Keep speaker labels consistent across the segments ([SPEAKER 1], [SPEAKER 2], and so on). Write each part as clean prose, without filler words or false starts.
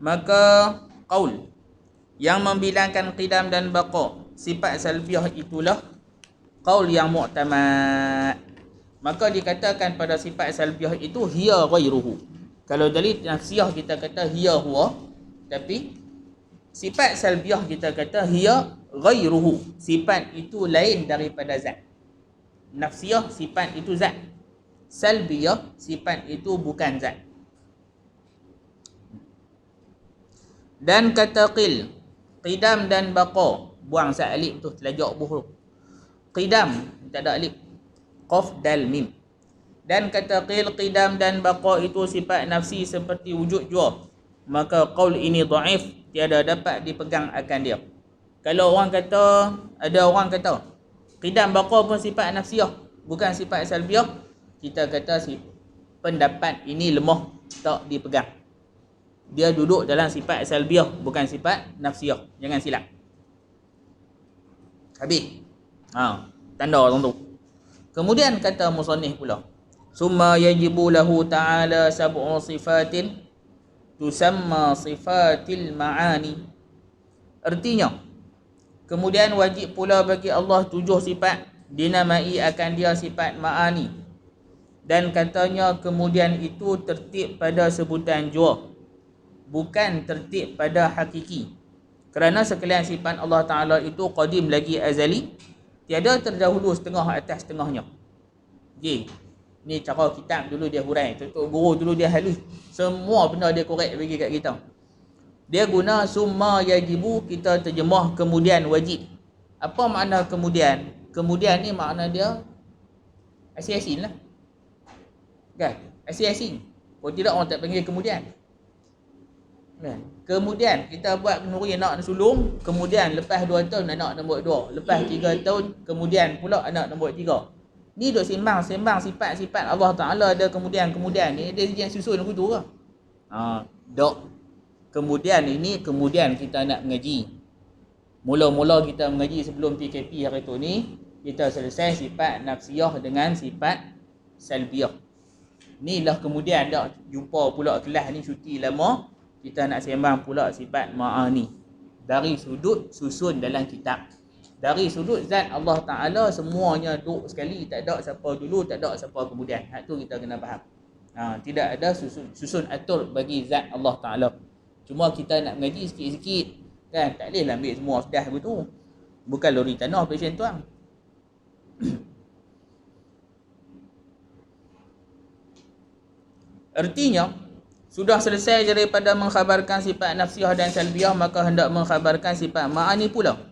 [SPEAKER 1] Maka qaul yang membilangkan qidam dan baqa sifat salbiyah itulah qaul yang mu'tamad. Maka dikatakan pada sifat salbiyah itu hiya ghairuhu. Kalau dalil nafsiyah kita kata hiya huwa, tapi sifat salbiyah kita kata hiya ghairuhu. Sifat itu lain daripada zat. Nafsiyah sifat itu zat. Salbiyah sifat itu bukan zat. Dan kata qil, qidam dan baqa, buang sat alif tu, telajak buh. Qidam tak ada alif, qaf dal mim. Dan kata qil, qidam dan baqa itu sifat nafsi seperti wujud jua. Maka qaul ini dhaif, tiada dapat dipegang akan dia. Kalau orang kata, ada orang kata qidam baqa pun sifat nafsiyah, bukan sifat salbiyah, kita kata si pendapat ini lemah, tak dipegang. Dia duduk dalam sifat salbiyah, bukan sifat nafsiyah. Jangan silap. Habis. Tanda orang tu. Kemudian kata musannif pula, summa yajibu lahu ta'ala sab'u sifatin tusamma sifatil ma'ani. Artinya, kemudian wajib pula bagi Allah 7 sifat, dinamai akan dia sifat ma'ani. Dan katanya kemudian itu tertib pada sebutan jua, bukan tertib pada hakiki. Kerana sekalian sifat Allah Ta'ala itu qadim lagi azali, tiada terdahulu setengah atas setengahnya. Okay. Ni cara kitab dulu dia hurai, tutup guru dulu dia halus. Semua benda dia korek bagi kat kita. Dia guna summa yajibu, kita terjemah kemudian wajib. Apa makna kemudian? Kemudian ni makna dia asing-asing lah. Kan? Asing-asing. Kalau tidak orang tak panggil kemudian. Kan? Kemudian kita buat nuri anak sulung, kemudian lepas 2 tahun anak nombor 2, lepas 3 tahun kemudian pula anak nombor 3. Ni duk sembang sifat-sifat Allah Ta'ala ada kemudian ni dia yang susun aku tu ke? Dok. Kemudian ini kemudian kita nak mengaji. Mula-mula kita mengaji sebelum PKP hari tu ni, kita selesai sifat nafsiyah dengan sifat salbiyah. Ni lah kemudian dak jumpa pula kelas ni cuti lama, kita nak sembang pula sifat ma'ani. Dari sudut susun dalam kitab. Dari sudut zat Allah Ta'ala semuanya duk sekali, tak ada siapa dulu, tak ada siapa kemudian. Hak tu kita kena faham. Tidak ada susun atur bagi zat Allah Ta'ala. Cuma kita nak mengaji sikit-sikit, kan? Tak boleh lah ambil semua sudah begitu. Bukan lori tanah pasien tuang. Artinya, sudah selesai daripada mengkhabarkan sifat nafsiyah dan salbiyah, maka hendak mengkhabarkan sifat ma'ani pula.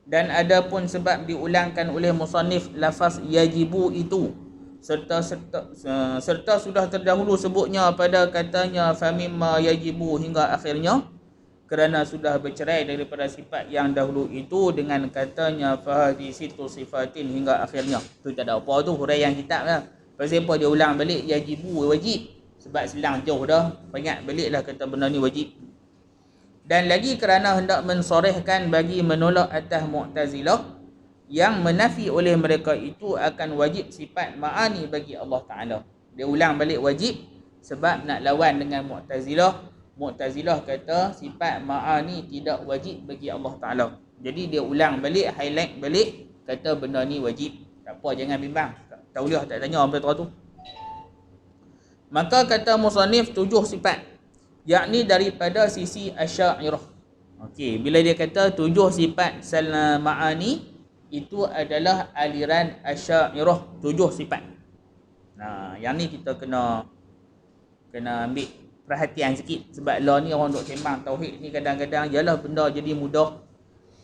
[SPEAKER 1] Dan ada pun sebab diulangkan oleh musannif lafaz yajibu itu, serta sudah terdahulu sebutnya pada katanya famimma yajibu hingga akhirnya, kerana sudah bercerai daripada sifat yang dahulu itu dengan katanya fahadi situ sifatin hingga akhirnya. Tu tak ada apa tu, huraian kitab lah. Pasal apa dia ulang balik yajibu wajib? Sebab silang jauh dah, ingat baliklah kata benda ni wajib. Dan lagi kerana hendak mensorehkan bagi menolak atas Mu'tazilah yang menafi oleh mereka itu akan wajib sifat ma'ani bagi Allah Ta'ala. Dia ulang balik wajib sebab nak lawan dengan Mu'tazilah. Mu'tazilah kata sifat ma'ani tidak wajib bagi Allah Ta'ala. Jadi dia ulang balik, highlight balik, kata benda ni wajib. Tak apa, jangan bimbang. Tauliah tak tanya apa tu. Maka kata musannif 7 sifat, yakni daripada sisi Asy'ariyah. Okey, bila dia kata 7 sifat ma'ani, itu adalah aliran Asy'ariyah, 7 sifat. Yang ni kita kena ambil perhatian sikit, sebab lah ni orang duk sembang tauhid ni kadang-kadang yalah benda jadi mudah,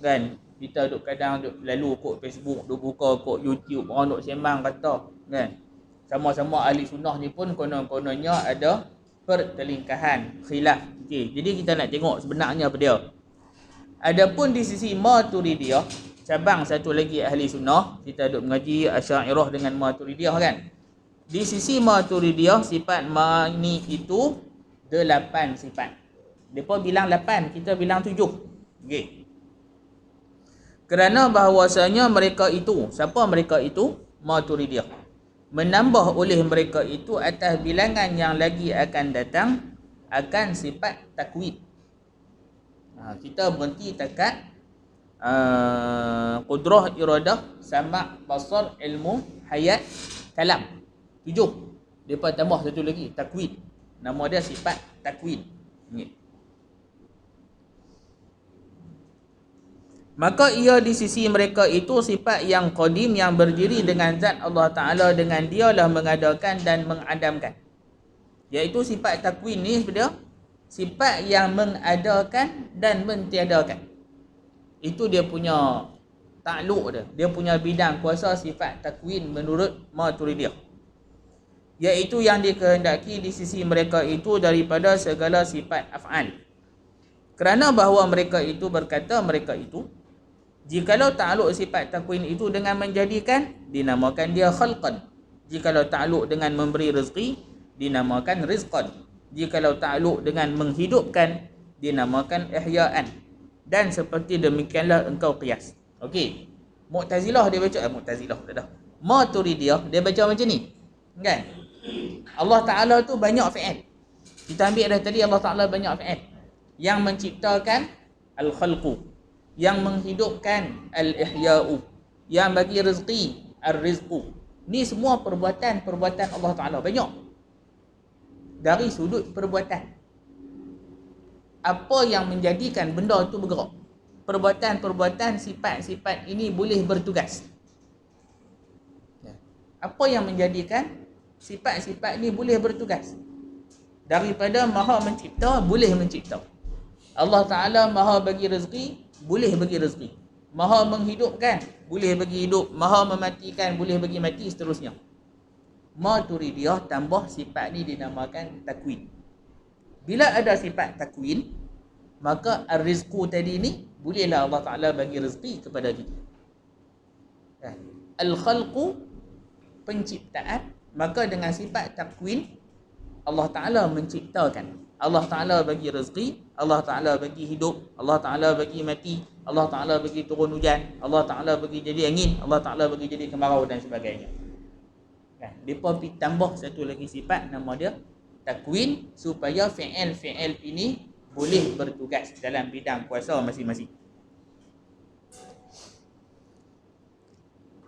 [SPEAKER 1] kan? Kita duk kadang duk lalu kod Facebook, duk buka kod YouTube, orang duk sembang kata, kan? Sama-sama ahli sunnah ni pun konon-kononnya ada pertelingkahan, khilaf. Okey, jadi kita nak tengok sebenarnya apa dia. Adapun di sisi Maturidiyah, cabang satu lagi ahli sunnah, kita duk mengaji Asy'ariyah dengan Maturidiyah, kan? Di sisi Maturidiyah, sifat ma'ani itu 8 sifat. Depa bilang 8, kita bilang 7. Okey. Kerana bahawasanya mereka itu, siapa mereka itu? Maturidiyah. Menambah oleh mereka itu atas bilangan yang lagi akan datang akan sifat takwid. Kita berhenti takat qudrah, iradah, sama', basar, ilmu, hayat, kalam. 7. Depa tambah satu lagi, takwin. Nama dia sifat takwin. Maka ia di sisi mereka itu sifat yang qadim, yang berdiri dengan zat Allah Ta'ala, dengan dialah mengadakan dan mengadamkan. Iaitu sifat takwin ni sebenarnya sifat yang mengadakan dan mentiadakan. Itu dia punya takluk dia. Dia punya bidang kuasa sifat takwin menurut Maturidiyah. Iaitu yang dikehendaki di sisi mereka itu daripada segala sifat af'al. Kerana bahawa mereka itu berkata, mereka itu jikalau takluk sifat takwin itu dengan menjadikan, dinamakan dia khalqan. Jikalau takluk dengan memberi rezeki, dinamakan rizqan. Jikalau takluk dengan menghidupkan, dinamakan ihya'an. Dan seperti demikianlah engkau qiyas. Okey. Mu'tazilah dia baca, Mu'tazilah tak dah. Maturidiyah dia baca macam ni. Kan? Allah Ta'ala tu banyak fi'il. Kita ambil dah tadi, Allah Ta'ala banyak fi'il. Yang menciptakan al-khalqu, yang menghidupkan al-ihya'u, yang bagi rezeki ar-rizqu. Ni semua perbuatan Allah Ta'ala banyak. Dari sudut perbuatan, apa yang menjadikan benda tu bergerak? Perbuatan-perbuatan, sifat-sifat ini boleh bertugas. Apa yang menjadikan sifat-sifat ni boleh bertugas? Daripada maha mencipta, boleh mencipta. Allah Ta'ala maha bagi rezeki, boleh bagi rezeki. Maha menghidupkan, boleh bagi hidup. Maha mematikan, boleh bagi mati, seterusnya. Maturidiyah tambah sifat ni dinamakan takwin. Bila ada sifat takwin, maka ar-rizqu tadi ni bolehlah Allah Ta'ala bagi rezeki kepada kita. Al-khalqu, penciptaan, maka dengan sifat takwin Allah Ta'ala menciptakan. Allah Ta'ala bagi rezeki, Allah Ta'ala bagi hidup, Allah Ta'ala bagi mati, Allah Ta'ala bagi turun hujan, Allah Ta'ala bagi jadi angin, Allah Ta'ala bagi jadi kemarau dan sebagainya. Mereka pergi tambah satu lagi sifat, nama dia takwin, supaya fi'il ini boleh bertugas dalam bidang kuasa masing-masing.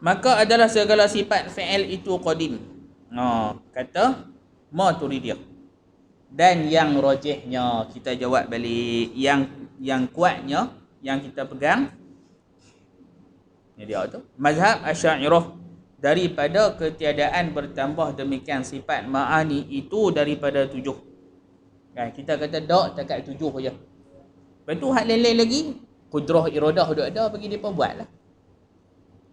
[SPEAKER 1] Maka adalah segala sifat fi'il itu qadim. Kata Maturidiyah. Dan yang rajihnya, kita jawab balik, yang kuatnya, yang kita pegang, ni dia tu, mazhab Asy'ariyah, daripada ketiadaan bertambah demikian sifat ma'ani itu daripada 7. Kita kata dak takat 7 saja. Lepas tu hak lain-lain lagi, qudrah iradah dak ada, bagi depa buatlah.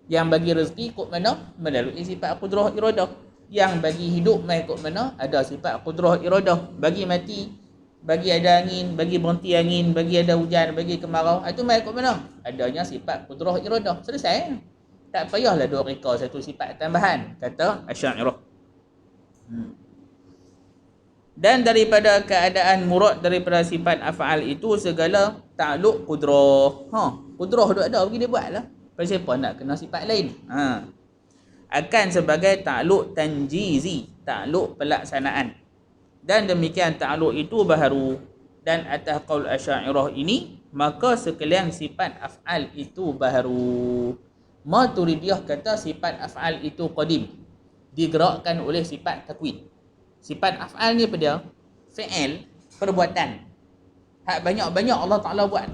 [SPEAKER 1] Yang bagi rezeki ikut mana? Melalui sifat qudrah iradah. Yang bagi hidup mai ikut mana? Ada sifat qudrah iradah. Bagi mati, bagi ada angin, bagi berhenti angin, bagi ada hujan, bagi kemarau, itu mai ikut mana? Adanya sifat qudrah iradah. Selesai. Tak payahlah duk reka satu sifat tambahan, kata Asy'ariyah. Dan daripada keadaan murad daripada sifat af'al itu segala takluk qudrah. Qudrah duk ada, bagi dia buatlah. Pasal apa nak kena sifat lain? Akan sebagai takluk tanjizi, takluk pelaksanaan. Dan demikian takluk itu baharu. Dan atas qaul Asy'ariyah ini, maka sekalian sifat af'al itu baharu. Maturidiyah kata sifat af'al itu qadim, digerakkan oleh sifat takwin. Sifat af'al ni apa dia? Fi'il, perbuatan. Hak banyak-banyak Allah Ta'ala buat.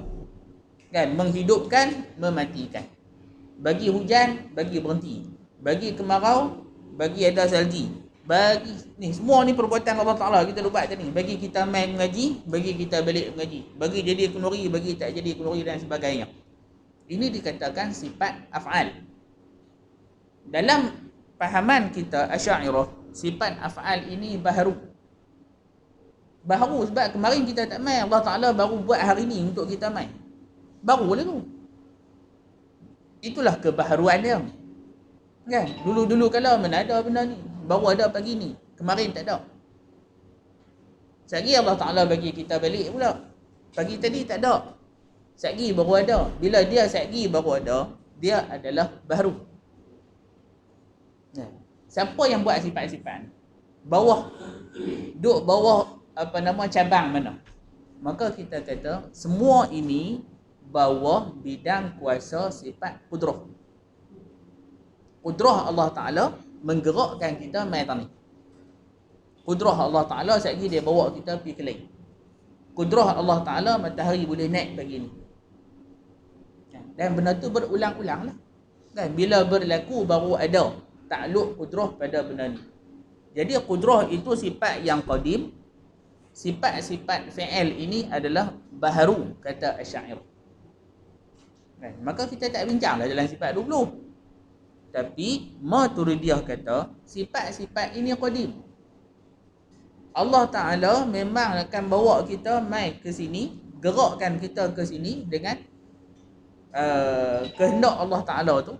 [SPEAKER 1] Kan? Menghidupkan, mematikan. Bagi hujan, bagi berhenti. Bagi kemarau, bagi ada salji. Bagi ni semua ni perbuatan Allah Ta'ala kita buat tadi. Bagi kita main mengaji, bagi kita balik mengaji. Bagi jadi kenuri, bagi tak jadi kenuri dan sebagainya. Ini dikatakan sifat af'al. Dalam pahaman kita Asy'ariyah, sifat af'al ini baharu. Baharu sebab kemarin kita tak main, Allah Ta'ala baru buat hari ni untuk kita main. Baru lah tu. Itulah kebaharuan dia. Kan? Dulu-dulu kalau mana ada benda ni. Baru ada pagi ni. Kemarin tak ada. Sekali Allah Ta'ala bagi kita balik pula. Pagi tadi tak ada. Sekali baru ada. Bila dia sekali baru ada, dia adalah baru. Siapa yang buat sifat-sifat? Bawah. Duk bawah apa nama cabang mana? maka kita kata semua ini bawah bidang kuasa sifat qudrah. Qudrah Allah Ta'ala menggerakkan kita mai atas ni. Qudrah Allah Ta'ala sekali dia bawa kita pergi ke lain. Qudrah Allah Ta'ala matahari boleh naik pagi ni. Dan benda tu berulang-ulang lah. Kan? Bila berlaku baru ada takluk qudrah pada benda ni. Jadi qudrah itu sifat yang qadim. Sifat-sifat fi'il ini adalah baharu, kata Asy'ariyah. Kan? Maka kita tak bincanglah dalam sifat 20. Tapi Maturidiyah kata sifat-sifat ini qadim. Allah Ta'ala memang akan bawa kita mai ke sini, gerakkan kita ke sini dengan kehendak Allah Ta'ala tu,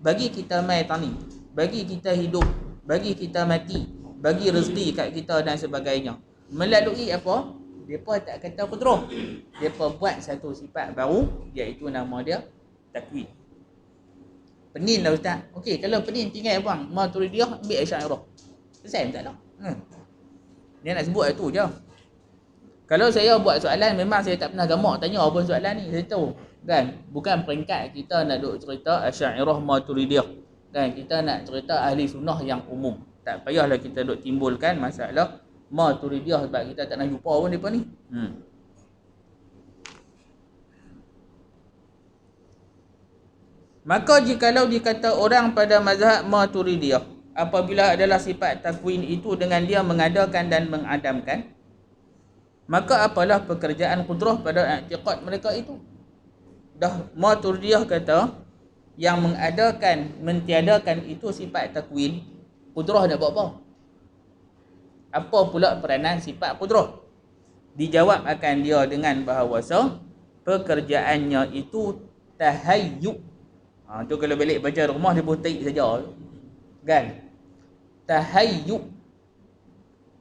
[SPEAKER 1] bagi kita mai tani, bagi kita hidup, bagi kita mati, bagi rezeki kat kita dan sebagainya. Melalui apa? Depa tak kata qudrah. Depa buat satu sifat baru, iaitu nama dia takwin. Penin lah ustaz. Okey, kalau penin tinggal bang, Maturidiyah ambil Asy'ariyah. Selesai tak lah. Dia nak sebut itu je. Kalau saya buat soalan, memang saya tak pernah gamak tanya apa soalan ni, saya tahu. Kan? Bukan peringkat kita nak duk cerita Asy'ariyah Maturidiyah. Kan? Kita nak cerita ahli sunnah yang umum. Tak payahlah kita duk timbulkan masalah Maturidiyah sebab kita tak nak jumpa pun mereka ni. Maka jikalau dikata orang pada mazhab Maturidiyah, apabila adalah sifat takwin itu dengan dia mengadakan dan mengadamkan, maka apalah pekerjaan qudrah pada i'tiqad mereka itu? Dah Maturidiyah kata yang mengadakan, mentiadakan itu sifat takwin, qudrah nak buat apa? Apa pula peranan sifat qudrah? Dijawab akan dia dengan bahawasa pekerjaannya itu tahayyuk. Tu kalau balik baca rumah dia pun taik saja. Kan? Tahayyuk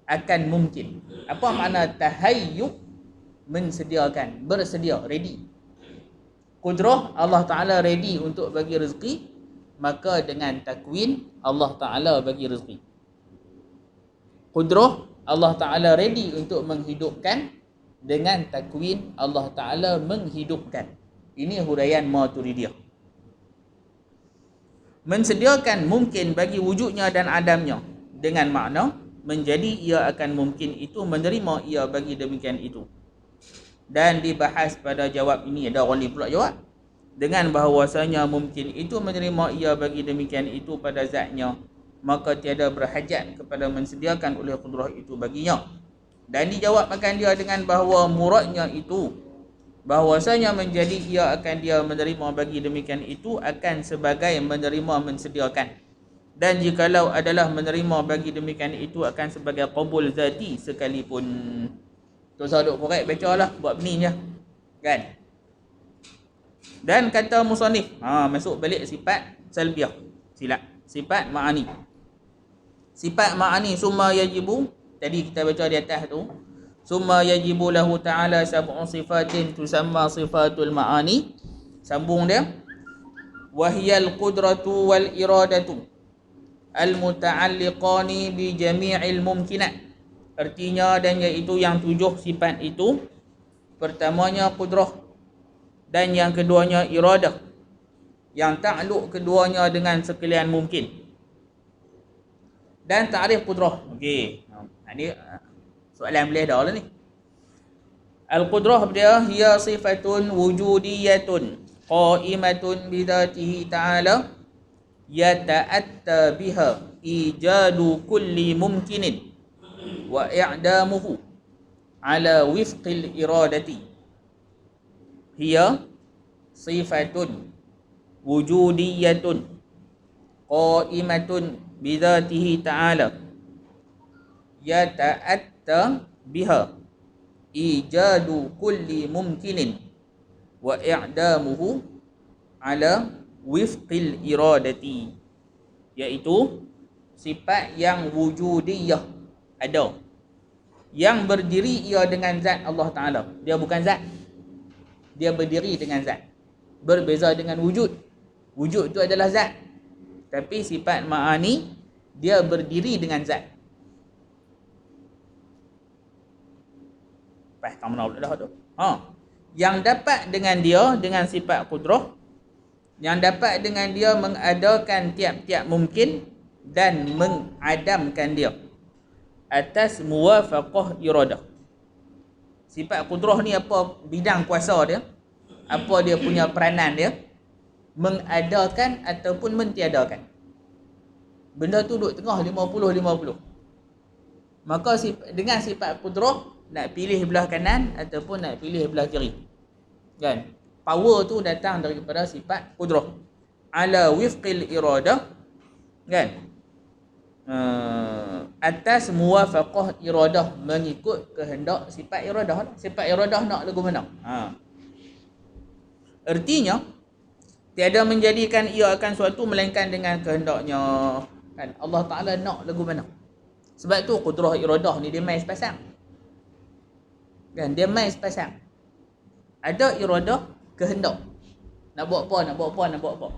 [SPEAKER 1] akan mungkin. Apa makna tahayyuk? Mensediakan, bersedia, ready. Qudrah Allah Ta'ala ready untuk bagi rezeki, maka dengan takwin Allah Ta'ala bagi rezeki. Qudrah Allah Ta'ala ready untuk menghidupkan, dengan takwin Allah Ta'ala menghidupkan. Ini huraian Maturidiyah. Mensediakan mungkin bagi wujudnya dan adamnya, dengan makna menjadi ia akan mungkin itu menerima ia bagi demikian itu. Dan dibahas pada jawab ini, ada orang ni pula jawab dengan bahawasanya mungkin itu menerima ia bagi demikian itu pada zatnya, maka tiada berhajat kepada mensediakan oleh qudrah itu baginya. Dan dijawab akan dia dengan bahawa muradnya itu bahawasanya menjadi ia akan dia menerima bagi demikian itu akan sebagai menerima mensediakan. Dan jikalau adalah menerima bagi demikian itu akan sebagai qabul zati sekalipun. Tak usah duk korek bacalah, buat benih je. Kan? Dan kata musannif, masuk balik sifat salbiyah. Silap. Sifat ma'ani. Sifat ma'ani summa yajibu, tadi kita baca di atas tu. Summa yajibu lahu ta'ala sab'u sifatin tusamma sifatul ma'ani. Sambung dia. Wahiyal qudratu wal iradatu al-muta'alliqani bi jami'il mumkinat. Artinya dan iaitu yang 7 sifat itu, pertamanya qudrah dan yang keduanya iradah, yang takluk keduanya dengan sekalian mungkin. Dan ta'rif qudrah. Okey. Ini soalan boleh dah lah ni. Al-qudrah dia hiya sifatun wujudiyatun qa'imatun bidatihi ta'ala yata'atta biha ijadu kulli mumkinin wa i'damuhu ala wifqil iradati. Hiya sifatun wujudiyatun qa'imatun bidatihi ta'ala yata'atta biha ijadu kulli mumkinin wa i'damuhu ala wifqil iradati, iaitu sifat yang wujudiyah, ada, yang berdiri ia dengan zat Allah Ta'ala. Dia bukan zat, dia berdiri dengan zat, berbeza dengan wujud. Wujud itu adalah zat, tapi sifat ma'ani dia berdiri dengan zat. Faham mana pula dah tu. Yang dapat dengan dia dengan sifat qudrah, yang dapat dengan dia mengadakan tiap-tiap mungkin dan mengadamkan dia atas muwafaqah iradah. Sifat qudrah ni apa bidang kuasa dia? Apa dia punya peranan dia? Mengadakan ataupun mentiadakan. Benda tu duduk tengah 50-50. Maka dengan sifat qudrah nak pilih belah kanan ataupun nak pilih belah kiri. Kan? Power tu datang daripada sifat qudrah. Ala wifqil iradah, kan? Atas muwafaqah iradah, mengikut kehendak sifat iradah. Sifat iradah nak lagu mana? Artinya tiada menjadikan ia akan suatu melainkan dengan kehendaknya. Kan? Allah Ta'ala nak lagu mana? Sebab tu qudrah iradah ni dia main sepasang. Kan? Dia main sepasang. Ada iradah, kehendak. Nak buat apa, nak buat apa, nak buat apa.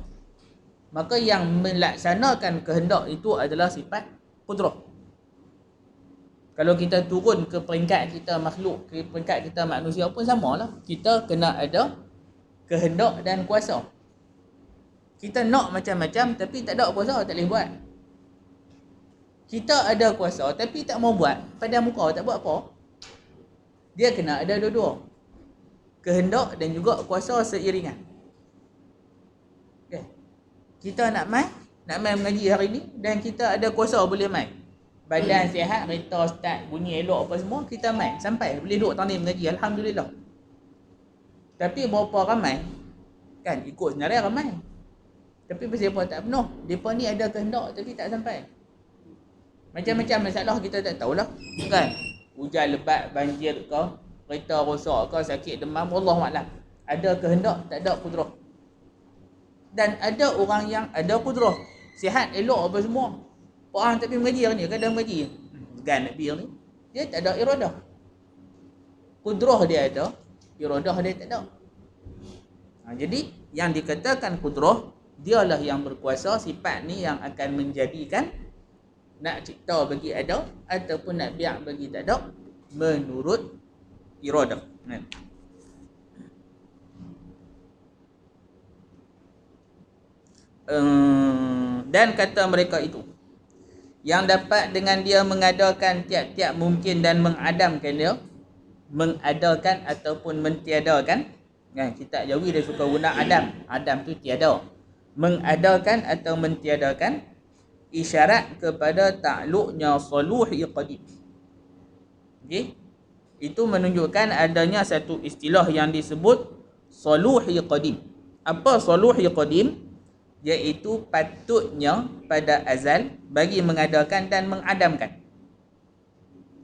[SPEAKER 1] Maka yang melaksanakan kehendak itu adalah sifat qudrah. Kalau kita turun ke peringkat kita makhluk, ke peringkat kita manusia pun samalah. Kita kena ada kehendak dan kuasa. Kita nak macam-macam tapi tak ada kuasa, tak boleh buat. Kita ada kuasa tapi tak mau buat, pada muka tak buat apa. Dia kena ada dua-dua. Kehendak dan juga kuasa seiringan. Okay. Kita nak main mengaji hari ni dan kita ada kuasa boleh main. Badan sihat, kereta start, bunyi elok apa semua, kita main sampai boleh duduk tanding mengaji, alhamdulillah. Tapi berapa ramai kan ikut senarai ramai. Tapi pasal apa tak penuh? Depa ni ada kehendak tapi tak sampai. Macam-macam masalah kita tak tahulah, kan? Hujan lebat, banjir ke, kereta rosak ke, sakit demam, wallahualam. Ada kehendak, tak ada qudrah. Dan ada orang yang ada qudrah, sihat, elok apa semua. Orang tak pergi mengaji hari ni, kadang mengaji. Gan nak pergi ni, dia tak ada iradah. Qudrah dia ada, iradah dia tak ada. Jadi yang dikatakan qudrah, dialah yang berkuasa, sifat ni yang akan menjadikan nak cipta bagi ada ataupun nak biak bagi tak ada menurut iradah. Dan kata mereka itu, yang dapat dengan dia mengadakan tiap-tiap mungkin dan mengadamkan dia, mengadakan ataupun mentiadakan. Kan, kitab Jawi dia suka guna adam. Adam tu tiada. Mengadakan atau mentiadakan isyarat kepada ta'luqnya saluhi qadim. Okey. Itu menunjukkan adanya satu istilah yang disebut saluhi qadim. Apa saluhi qadim? Iaitu patutnya pada azal bagi mengadakan dan mengadamkan.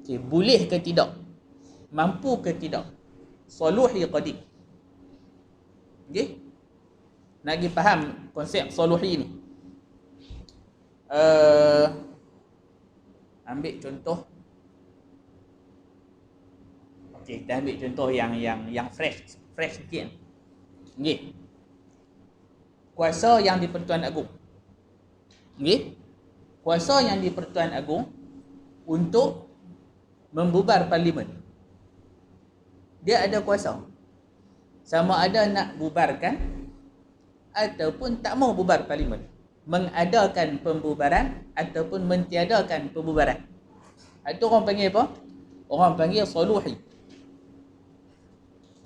[SPEAKER 1] Okey, boleh ke tidak? Mampu ke tidak? Saluhi qadim. Okey? Nak pergi faham konsep saluhi ni. Ambil contoh. Okey, kita ambil contoh yang fresh sikit. Okey. Kuasa yang di Pertuan Agong. Okey. Kuasa yang di Pertuan Agong untuk membubar parlimen. Dia ada kuasa. Sama ada nak bubarkan ataupun tak mau bubar parlimen. Mengadakan pembubaran ataupun mentiadakan pembubaran. Itu orang panggil apa? Orang panggil saluhi.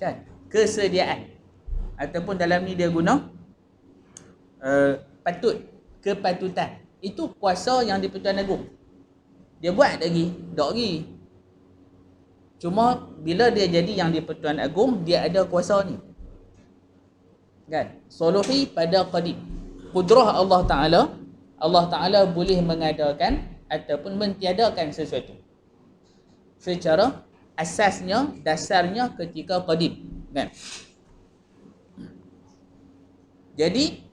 [SPEAKER 1] Kan? Kesediaan. Ataupun dalam ni dia guna patut, kepatutan. Itu kuasa yang di Pertuan Agong. Dia buat lagi, tak lagi. Cuma bila dia jadi yang di Pertuan Agong, dia ada kuasa ni. Kan? Saluhi pada qadim. Qudrah Allah Ta'ala boleh mengadakan ataupun mentiadakan sesuatu. Secara asasnya, dasarnya ketika qadim. Kan? Jadi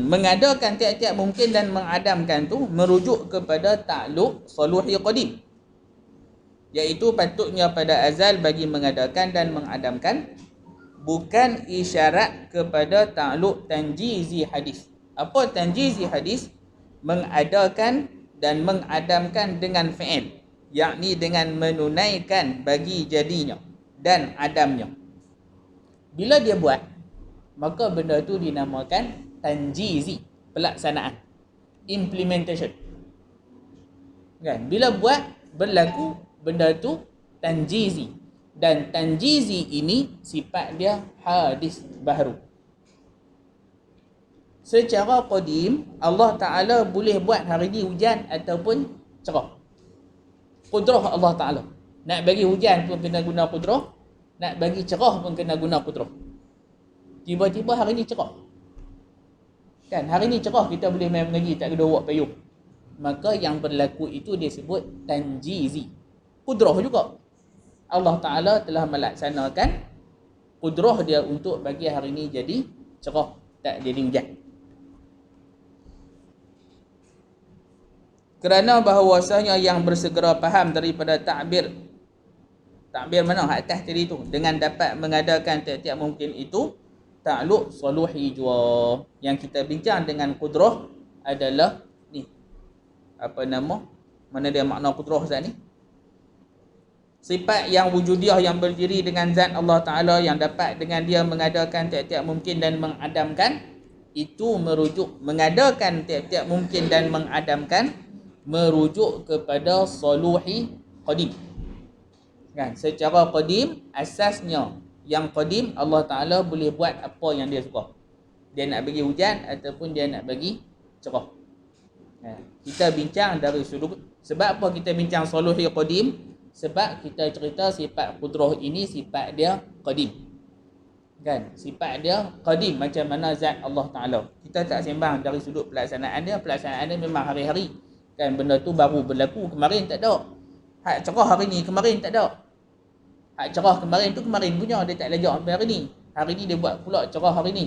[SPEAKER 1] mengadakan tiap-tiap mungkin dan mengadamkan tu merujuk kepada ta'luq saluhi qadim, iaitu patutnya pada azal bagi mengadakan dan mengadamkan, bukan isyarat kepada ta'luq tanjizi hadis. Apa tanjizi hadis? Mengadakan dan mengadamkan dengan fi'il. yakni dengan menunaikan bagi jadinya dan adamnya. Bila dia buat, maka benda tu dinamakan tanjizi, pelaksanaan, implementation. Kan? Bila buat, berlaku benda tu tanjizi. Dan tanjizi ini sifat dia hadis baharu. Secara qadim, Allah Ta'ala boleh buat hari ni hujan ataupun cerah. Qudrah Allah Ta'ala. Nak bagi hujan pun kena guna qudrah, nak bagi cerah pun kena guna qudrah. Tiba-tiba hari ni cerah. Kan, hari ni cerah kita boleh main mengaji, tak kena buat payung. Maka yang berlaku itu disebut tanjizi. Qudrah juga. Allah Ta'ala telah melaksanakan qudrah dia untuk bagi hari ni jadi cerah, tak jadi hujan. Kerana bahawasanya yang bersegera faham daripada takbir mana atas tadi tu, dengan dapat mengadakan tiap-tiap mungkin itu takluk saluhi jua. Yang kita bincang dengan qudrah adalah ni, apa nama, mana dia makna qudrah Ustaz ni? Sifat yang wujudiah yang berdiri dengan zat Allah Ta'ala, yang dapat dengan dia mengadakan tiap-tiap mungkin dan mengadamkan. Itu merujuk, mengadakan tiap-tiap mungkin dan mengadamkan, merujuk kepada saluhi qadim. Kan? Secara qadim, asasnya yang qadim, Allah Ta'ala boleh buat apa yang dia suka. Dia nak bagi hujan ataupun dia nak bagi cerah. Kita bincang dari sudut, sebab apa kita bincang saluhi qadim? Sebab kita cerita sifat qudrah ini sifat dia qadim. Kan? Sifat dia qadim macam mana zat Allah Ta'ala. Kita tak sembang dari sudut pelaksanaan dia. Pelaksanaan dia memang hari-hari. Kan, benda tu baru berlaku, kemarin tak ada. Hak cerah hari ni, kemarin tak ada. Hak cerah kemarin tu kemarin punya, dia tak lajak sampai hari ni. Hari ni dia buat pula cerah hari ni.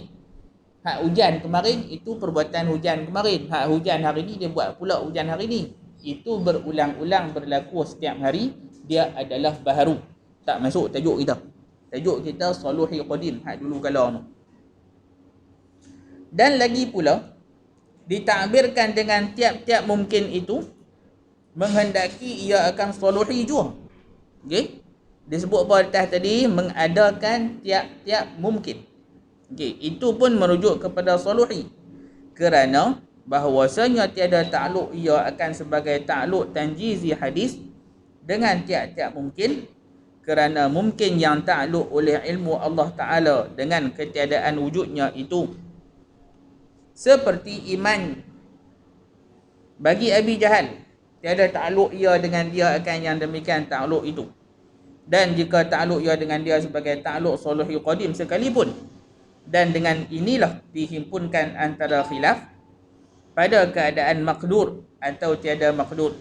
[SPEAKER 1] Hak hujan kemarin, itu perbuatan hujan kemarin. Hak hujan hari ni, dia buat pula hujan hari ni. Itu berulang-ulang berlaku setiap hari. Dia adalah baharu. Tak masuk tajuk kita. Tajuk kita saluhi qadim, hak dulu kalau tu. Dan lagi pula, ditakbirkan dengan tiap-tiap mungkin itu menghendaki ia akan saluhi jua. Okey? Disebut apa atas tadi, mengadakan tiap-tiap mungkin. Okey, itu pun merujuk kepada saluhi. Kerana bahawasanya tiada takluk ia akan sebagai takluk tanjizi hadis dengan tiap-tiap mungkin, kerana mungkin yang takluk oleh ilmu Allah Ta'ala dengan ketiadaan wujudnya itu seperti iman bagi Abi Jahal, tiada takluk ia dengan dia akan yang demikian takluk itu. Dan jika takluk ia dengan dia sebagai takluk saluhi qadim sekalipun, dan dengan inilah dihimpunkan antara khilaf pada keadaan maqdur atau tiada maqdur,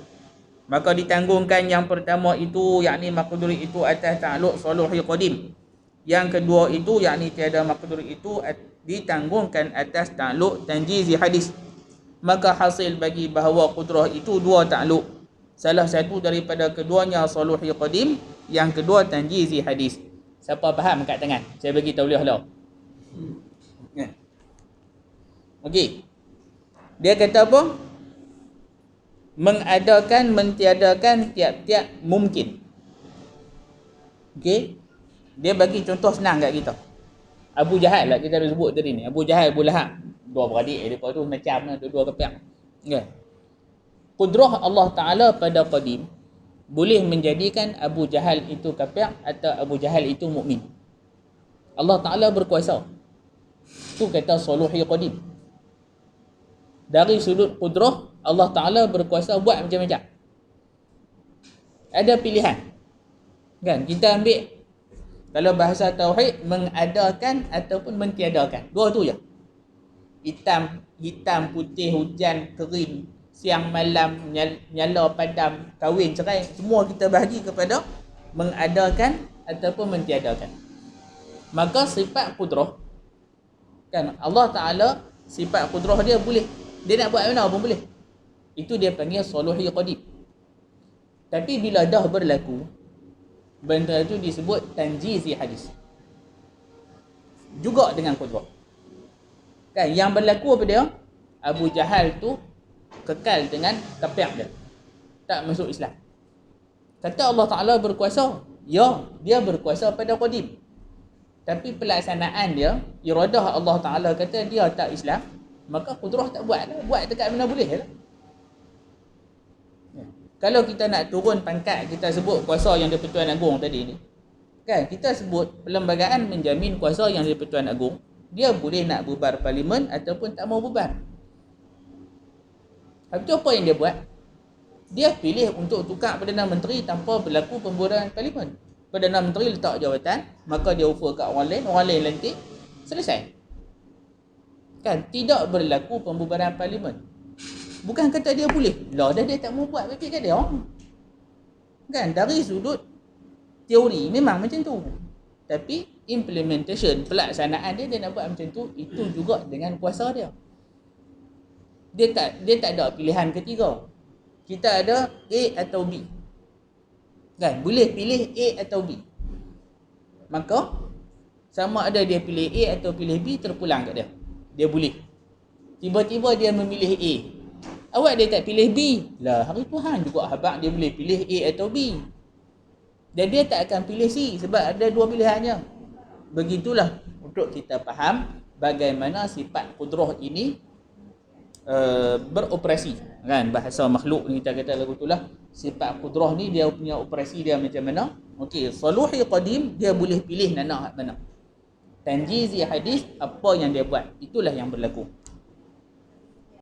[SPEAKER 1] maka ditanggungkan yang pertama itu, yakni maqdur itu atas takluk saluhi qadim. Yang kedua itu, yakni tiada maqdur itu, ditanggungkan atas takluk tanjizi hadis. Maka hasil bagi bahawa qudrah itu dua takluk. Salah satu daripada keduanya saluhi qadim, yang kedua tanjizi hadis. Siapa faham kat tangan? Saya bagi tahu lah. Okey. Dia kata apa? Mengadakan, mentiadakan tiap-tiap mungkin. Okey. Dia bagi contoh senang kat kita. Abu Jahal lah kita dah sebut tadi ni. Abu Jahal, Abu Lahab, dua beradik mereka tu macam dua kepiak. Okey. Qudrah Allah Ta'ala pada qadim boleh menjadikan Abu Jahal itu kafir atau Abu Jahal itu mukmin. Allah Ta'ala berkuasa. Itu kata saluhi qadim. Dari sudut qudrah, Allah Ta'ala berkuasa buat macam-macam. Ada pilihan. Kan? Kita ambil, kalau bahasa tauhid, mengadakan ataupun mentiadakan. Dua tu je. Hitam, putih, hujan, kering, siang, malam, nyala, padam, kahwin, cerai. Semua kita bahagi kepada mengadakan ataupun mentiadakan. Maka sifat qudrah, kan, Allah Ta'ala sifat qudrah dia boleh. Dia nak buat mana pun boleh. Itu dia panggil saluhi qadim. Tapi bila dah berlaku, benda itu disebut tanjizi hadis. Juga dengan qudrah. Kan, yang berlaku apa dia? Abu Jahal tu kekal dengan kafir dia. Tak masuk Islam. Kata Allah Ta'ala berkuasa. Ya, dia berkuasa pada qadim. Tapi pelaksanaan dia, iradah Allah Ta'ala kata dia tak Islam, maka kudrah tak buat lah. Buat dekat mana boleh lah. Kalau kita nak turun pangkat, kita sebut kuasa yang di-Pertuan Agong tadi ni. Kan, kita sebut perlembagaan menjamin kuasa yang di-Pertuan Agong. Dia boleh nak bubar parlimen ataupun tak mau bubar. Habis tu apa yang dia buat? Dia pilih untuk tukar Perdana Menteri tanpa berlaku pembubaran parlimen. Perdana Menteri letak jawatan, maka dia offer kat orang lain lantik, selesai. Kan, tidak berlaku pembubaran parlimen. Bukan kata dia boleh. Lah dah dia tak mau buat, bagi kat dia. Kan, dari sudut teori memang macam tu. Tapi implementation, pelaksanaan dia nak buat macam tu, itu juga dengan kuasa dia. Dia tak ada pilihan ketiga. Kita ada A atau B. Kan, boleh pilih A atau B. Maka sama ada dia pilih A atau pilih B, terpulang kat dia. Dia boleh. Tiba-tiba dia memilih A. Awak dia tak pilih B. Lah, hari Tuhan juga habaq dia boleh pilih A atau B. Dan dia tak akan pilih C sebab ada dua pilihannya. Begitulah untuk kita faham bagaimana sifat kudrah ini beroperasi. Kan, bahasa makhluk ni kita kata lagu itulah, sifat kudrah ni dia punya operasi dia macam mana. Okey, saluhi qadim, dia boleh pilih nak mana. Tanjizi hadis, apa yang dia buat, itulah yang berlaku.